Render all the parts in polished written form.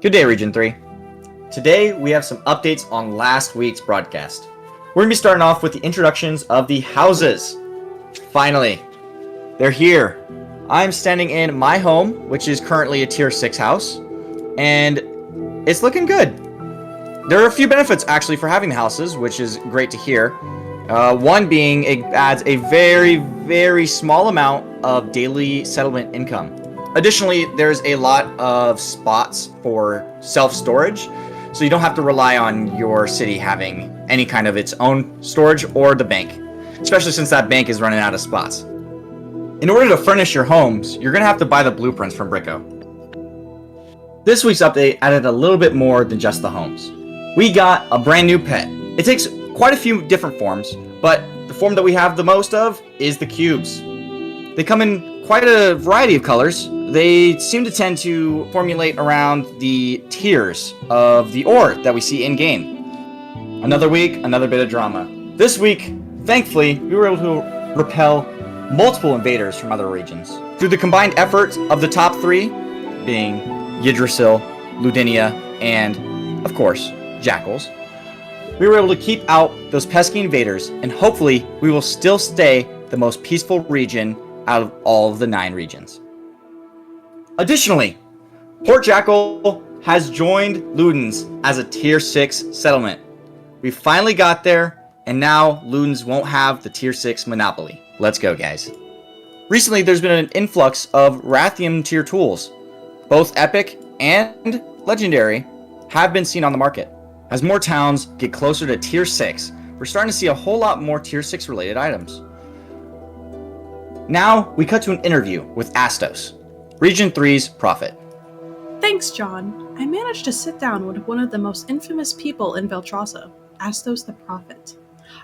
Good day, Region 3. Today, we have some updates on last week's broadcast. We're going to be starting off with the introductions of the houses. Finally, they're here. I'm standing in my home, which is currently a Tier 6 house, and it's looking good. There are a few benefits, actually, for having the houses, which is great to hear. One being it adds a very, very small amount of daily settlement income. Additionally, there's a lot of spots for self-storage, so you don't have to rely on your city having any kind of its own storage or the bank, especially since that bank is running out of spots. In order to furnish your homes, you're going to have to buy the blueprints from Bricko. This week's update added a little bit more than just the homes. We got a brand new pet. It takes quite a few different forms, but the form that we have the most of is the cubes. They come in quite a variety of colors. They seem to tend to formulate around the tiers of the ore that we see in-game. Another week, another bit of drama. This week, thankfully, we were able to repel multiple invaders from other regions. Through the combined efforts of the top three, being Yggdrasil, Ludinia, and, of course, Jackals, we were able to keep out those pesky invaders, and hopefully we will still stay the most peaceful region out of all of the 9 regions. Additionally, Port Jackal has joined Ludens as a Tier 6 settlement. We finally got there, and now Ludens won't have the Tier 6 monopoly. Let's go, guys. Recently, there's been an influx of Rathium tier tools. Both Epic and Legendary have been seen on the market. As more towns get closer to Tier 6, we're starting to see a whole lot more Tier 6 related items. Now, we cut to an interview with Astos, Region 3's prophet. Thanks, John. I managed to sit down with one of the most infamous people in Veltrassa, Astos the Prophet.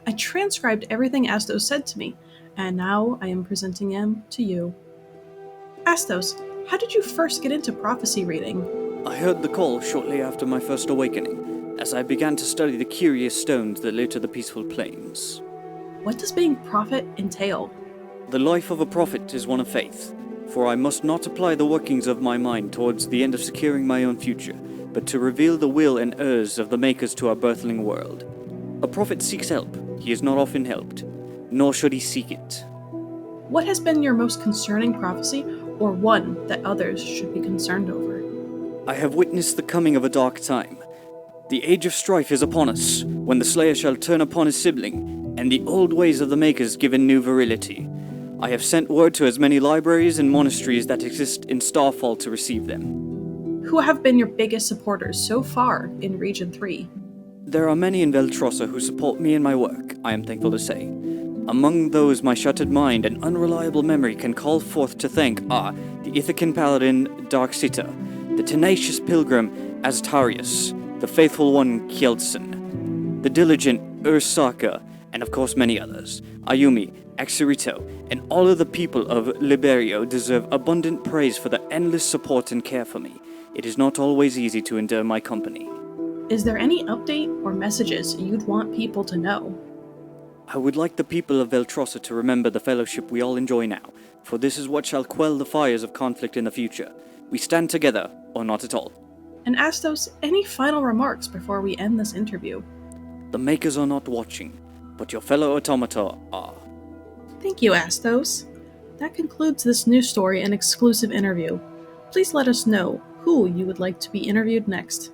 I transcribed everything Astos said to me, and now I am presenting him to you. Astos, how did you first get into prophecy reading? I heard the call shortly after my first awakening, as I began to study the curious stones that led to the peaceful plains. What does being prophet entail? The life of a prophet is one of faith, for I must not apply the workings of my mind towards the end of securing my own future, but to reveal the will and errs of the makers to our birthling world. A prophet seeks help. He is not often helped, nor should he seek it. What has been your most concerning prophecy, or one that others should be concerned over? I have witnessed the coming of a dark time. The age of strife is upon us, when the slayer shall turn upon his sibling, and the old ways of the makers given new virility. I have sent word to as many libraries and monasteries that exist in Starfall to receive them. Who have been your biggest supporters so far in Region 3? There are many in Veltrassa who support me in my work, I am thankful to say. Among those, my shuttered mind and unreliable memory can call forth to thank are the Ithacan Paladin Darksita, the tenacious pilgrim Astarius, the faithful one Kjeldsen, the diligent Ursaka, and of course many others. Ayumi, Axurito, and all of the people of Liberio deserve abundant praise for their endless support and care for me. It is not always easy to endure my company. Is there any update or messages you'd want people to know? I would like the people of Veltrassa to remember the fellowship we all enjoy now, for this is what shall quell the fires of conflict in the future. We stand together, or not at all. And Astos, any final remarks before we end this interview? The makers are not watching, but your fellow automata are. Thank you, Astos. That concludes this news story and exclusive interview. Please let us know who you would like to be interviewed next.